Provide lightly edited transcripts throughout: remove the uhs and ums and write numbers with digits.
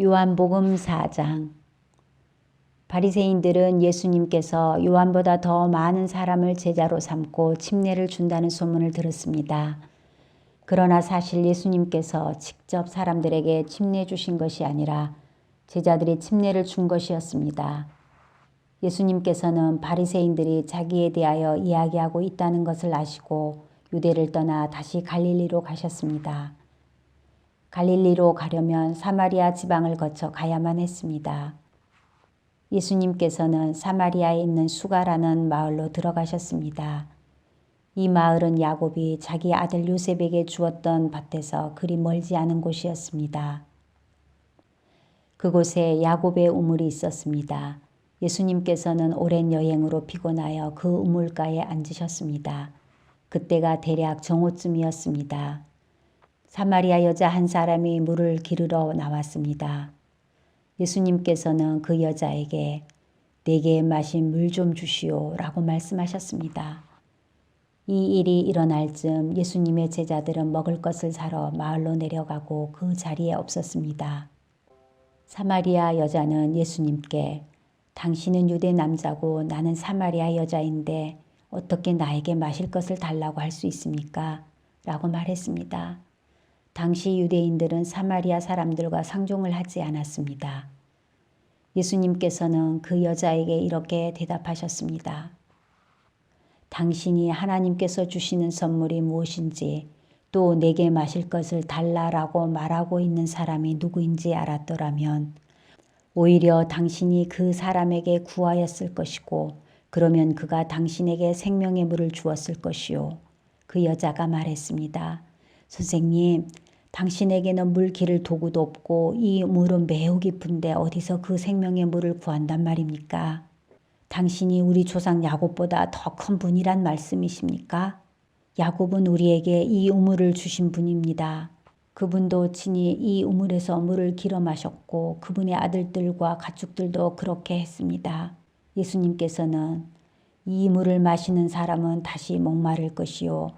요한복음 4장. 바리새인들은 예수님께서 요한보다 더 많은 사람을 제자로 삼고 침례를 준다는 소문을 들었습니다. 그러나 사실 예수님께서 직접 사람들에게 침례 주신 것이 아니라 제자들이 침례를 준 것이었습니다. 예수님께서는 바리새인들이 자기에 대하여 이야기하고 있다는 것을 아시고 유대를 떠나 다시 갈릴리로 가셨습니다. 갈릴리로 가려면 사마리아 지방을 거쳐 가야만 했습니다. 예수님께서는 사마리아에 있는 수가라는 마을로 들어가셨습니다. 이 마을은 야곱이 자기 아들 요셉에게 주었던 밭에서 그리 멀지 않은 곳이었습니다. 그곳에 야곱의 우물이 있었습니다. 예수님께서는 오랜 여행으로 피곤하여 그 우물가에 앉으셨습니다. 그때가 대략 정오쯤이었습니다. 사마리아 여자 한 사람이 물을 기르러 나왔습니다. 예수님께서는 그 여자에게 내게 마실 물 좀 주시오 라고 말씀하셨습니다. 이 일이 일어날 즈음 예수님의 제자들은 먹을 것을 사러 마을로 내려가고 그 자리에 없었습니다. 사마리아 여자는 예수님께 당신은 유대 남자고 나는 사마리아 여자인데 어떻게 나에게 마실 것을 달라고 할 수 있습니까? 라고 말했습니다. 당시 유대인들은 사마리아 사람들과 상종을 하지 않았습니다. 예수님께서는 그 여자에게 이렇게 대답하셨습니다. 당신이 하나님께서 주시는 선물이 무엇인지 또 내게 마실 것을 달라라고 말하고 있는 사람이 누구인지 알았더라면 오히려 당신이 그 사람에게 구하였을 것이고 그러면 그가 당신에게 생명의 물을 주었을 것이요. 그 여자가 말했습니다. 선생님, 당신에게는 물 기를 도구도 없고 이 물은 매우 깊은데 어디서 그 생명의 물을 구한단 말입니까? 당신이 우리 조상 야곱보다 더 큰 분이란 말씀이십니까? 야곱은 우리에게 이 우물을 주신 분입니다. 그분도 친히 이 우물에서 물을 길어 마셨고 그분의 아들들과 가축들도 그렇게 했습니다. 예수님께서는 이 물을 마시는 사람은 다시 목마를 것이요.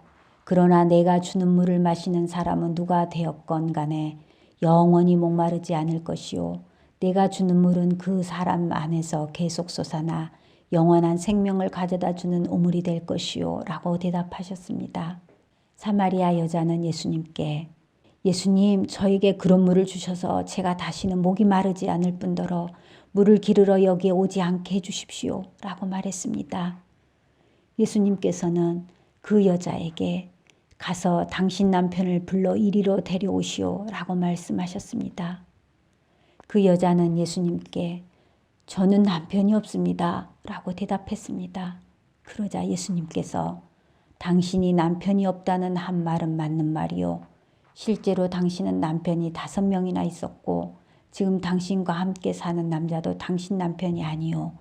그러나 내가 주는 물을 마시는 사람은 누가 되었건 간에 영원히 목마르지 않을 것이요. 내가 주는 물은 그 사람 안에서 계속 솟아나 영원한 생명을 가져다 주는 우물이 될 것이요. 라고 대답하셨습니다. 사마리아 여자는 예수님께 예수님, 저에게 그런 물을 주셔서 제가 다시는 목이 마르지 않을 뿐더러 물을 기르러 여기에 오지 않게 해주십시오. 라고 말했습니다. 예수님께서는 그 여자에게 가서 당신 남편을 불러 이리로 데려오시오 라고 말씀하셨습니다. 그 여자는 예수님께 저는 남편이 없습니다 라고 대답했습니다. 그러자 예수님께서 당신이 남편이 없다는 한 말은 맞는 말이요. 실제로 당신은 남편이 5명이나 있었고 지금 당신과 함께 사는 남자도 당신 남편이 아니요.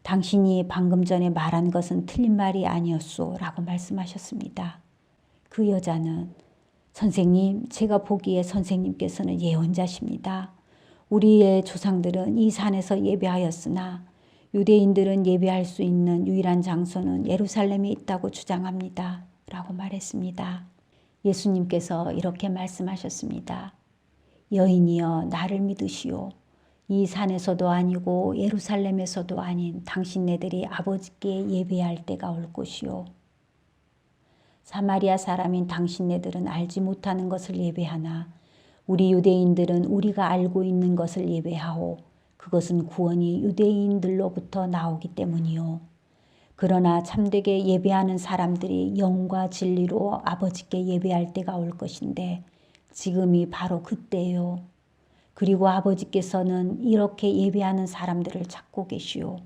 당신이 방금 전에 말한 것은 틀린 말이 아니었소 라고 말씀하셨습니다. 그 여자는 선생님, 제가 보기에 선생님께서는 예언자십니다. 우리의 조상들은 이 산에서 예배하였으나 유대인들은 예배할 수 있는 유일한 장소는 예루살렘에 있다고 주장합니다. 라고 말했습니다. 예수님께서 이렇게 말씀하셨습니다. 여인이여 나를 믿으시오. 이 산에서도 아니고 예루살렘에서도 아닌 당신네들이 아버지께 예배할 때가 올 것이요. 사마리아 사람인 당신네들은 알지 못하는 것을 예배하나 우리 유대인들은 우리가 알고 있는 것을 예배하오. 그것은 구원이 유대인들로부터 나오기 때문이요. 그러나 참되게 예배하는 사람들이 영과 진리로 아버지께 예배할 때가 올 것인데 지금이 바로 그때요. 그리고 아버지께서는 이렇게 예배하는 사람들을 찾고 계시오.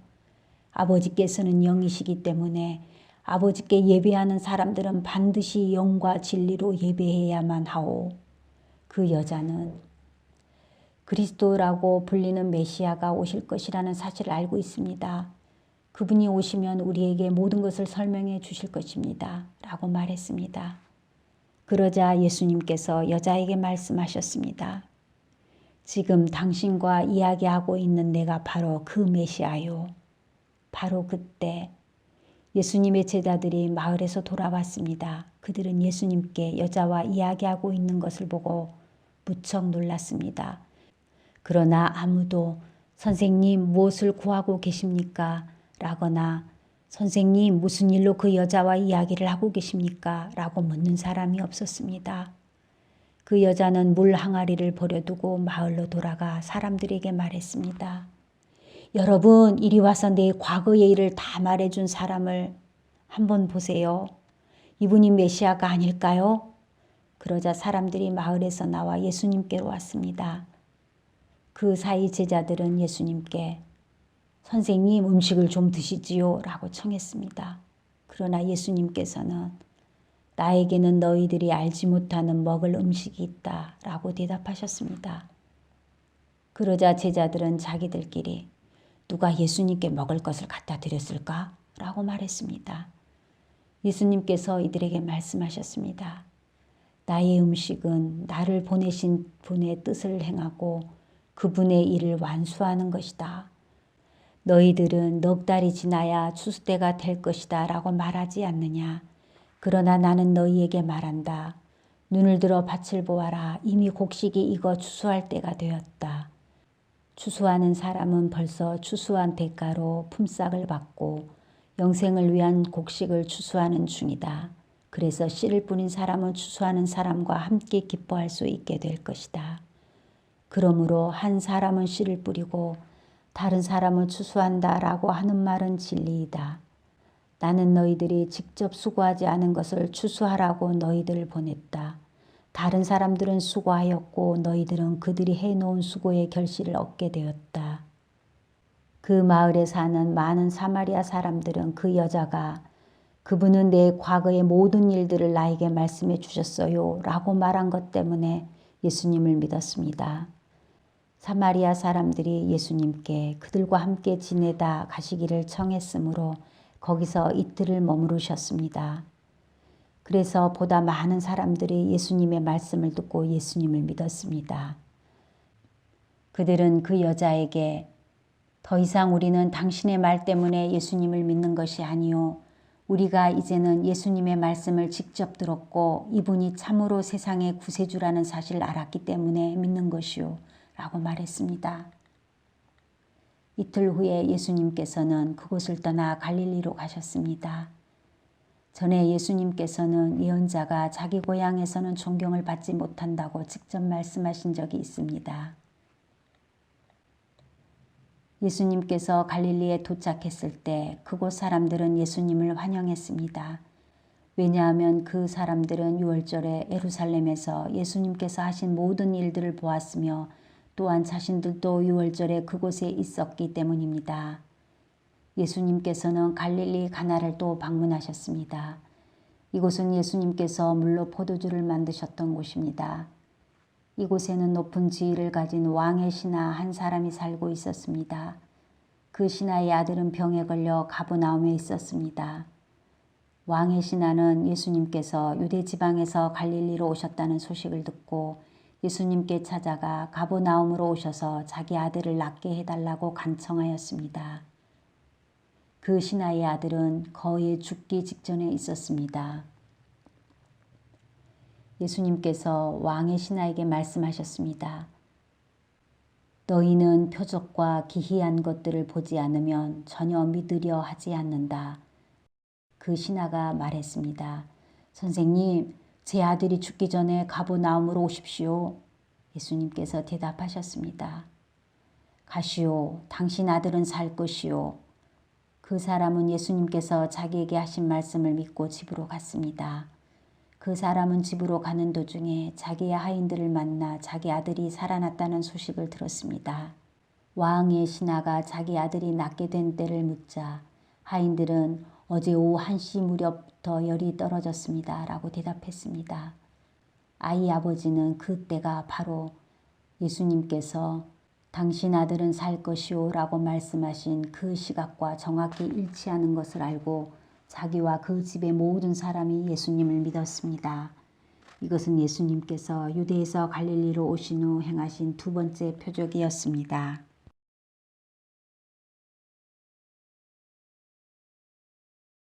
아버지께서는 영이시기 때문에 아버지께 예배하는 사람들은 반드시 영과 진리로 예배해야만 하오. 그 여자는 그리스도라고 불리는 메시아가 오실 것이라는 사실을 알고 있습니다. 그분이 오시면 우리에게 모든 것을 설명해 주실 것입니다. 라고 말했습니다. 그러자 예수님께서 여자에게 말씀하셨습니다. 지금 당신과 이야기하고 있는 내가 바로 그 메시아요. 바로 그때 예수님의 제자들이 마을에서 돌아왔습니다. 그들은 예수님께 여자와 이야기하고 있는 것을 보고 무척 놀랐습니다. 그러나 아무도 선생님 무엇을 구하고 계십니까? 라거나 선생님 무슨 일로 그 여자와 이야기를 하고 계십니까? 라고 묻는 사람이 없었습니다. 그 여자는 물 항아리를 버려두고 마을로 돌아가 사람들에게 말했습니다. 여러분, 이리 와서 내 과거의 일을 다 말해준 사람을 한번 보세요. 이분이 메시아가 아닐까요? 그러자 사람들이 마을에서 나와 예수님께로 왔습니다. 그 사이 제자들은 예수님께 선생님 음식을 좀 드시지요 라고 청했습니다. 그러나 예수님께서는 나에게는 너희들이 알지 못하는 먹을 음식이 있다 라고 대답하셨습니다. 그러자 제자들은 자기들끼리 누가 예수님께 먹을 것을 갖다 드렸을까? 라고 말했습니다. 예수님께서 이들에게 말씀하셨습니다. 나의 음식은 나를 보내신 분의 뜻을 행하고 그분의 일을 완수하는 것이다. 너희들은 넉 달이 지나야 추수때가 될 것이다 라고 말하지 않느냐. 그러나 나는 너희에게 말한다. 눈을 들어 밭을 보아라. 이미 곡식이 익어 추수할 때가 되었다. 추수하는 사람은 벌써 추수한 대가로 품삯을 받고 영생을 위한 곡식을 추수하는 중이다. 그래서 씨를 뿌린 사람은 추수하는 사람과 함께 기뻐할 수 있게 될 것이다. 그러므로 한 사람은 씨를 뿌리고 다른 사람은 추수한다 라고 하는 말은 진리이다. 나는 너희들이 직접 수고하지 않은 것을 추수하라고 너희들을 보냈다. 다른 사람들은 수고하였고 너희들은 그들이 해놓은 수고의 결실을 얻게 되었다. 그 마을에 사는 많은 사마리아 사람들은 그 여자가 그분은 내 과거의 모든 일들을 나에게 말씀해 주셨어요 라고 말한 것 때문에 예수님을 믿었습니다. 사마리아 사람들이 예수님께 그들과 함께 지내다 가시기를 청했으므로 거기서 이틀을 머무르셨습니다. 그래서 보다 많은 사람들이 예수님의 말씀을 듣고 예수님을 믿었습니다. 그들은 그 여자에게 더 이상 우리는 당신의 말 때문에 예수님을 믿는 것이 아니요. 우리가 이제는 예수님의 말씀을 직접 들었고 이분이 참으로 세상의 구세주라는 사실을 알았기 때문에 믿는 것이요. 라고 말했습니다. 이틀 후에 예수님께서는 그곳을 떠나 갈릴리로 가셨습니다. 전에 예수님께서는 예언자가 자기 고향에서는 존경을 받지 못한다고 직접 말씀하신 적이 있습니다. 예수님께서 갈릴리에 도착했을 때 그곳 사람들은 예수님을 환영했습니다. 왜냐하면 그 사람들은 유월절에 예루살렘에서 예수님께서 하신 모든 일들을 보았으며 또한 자신들도 유월절에 그곳에 있었기 때문입니다. 예수님께서는 갈릴리 가나를 또 방문하셨습니다. 이곳은 예수님께서 물로 포도주를 만드셨던 곳입니다. 이곳에는 높은 지위를 가진 왕의 신하 한 사람이 살고 있었습니다. 그 신하의 아들은 병에 걸려 가버나움에 있었습니다. 왕의 신하는 예수님께서 유대 지방에서 갈릴리로 오셨다는 소식을 듣고 예수님께 찾아가 가버나움으로 오셔서 자기 아들을 낫게 해달라고 간청하였습니다. 그 신하의 아들은 거의 죽기 직전에 있었습니다. 예수님께서 왕의 신하에게 말씀하셨습니다. 너희는 표적과 기이한 것들을 보지 않으면 전혀 믿으려 하지 않는다. 그 신하가 말했습니다. 선생님, 제 아들이 죽기 전에 가버나움으로 오십시오. 예수님께서 대답하셨습니다. 가시오, 당신 아들은 살 것이오. 그 사람은 예수님께서 자기에게 하신 말씀을 믿고 집으로 갔습니다. 그 사람은 집으로 가는 도중에 자기의 하인들을 만나 자기 아들이 살아났다는 소식을 들었습니다. 왕의 신하가 자기 아들이 낫게 된 때를 묻자 하인들은 어제 오후 1시 무렵부터 열이 떨어졌습니다. 라고 대답했습니다. 아이 아버지는 그때가 바로 예수님께서 당신 아들은 살 것이오 라고 말씀하신 그 시각과 정확히 일치하는 것을 알고 자기와 그 집의 모든 사람이 예수님을 믿었습니다. 이것은 예수님께서 유대에서 갈릴리로 오신 후 행하신 두 번째 표적이었습니다.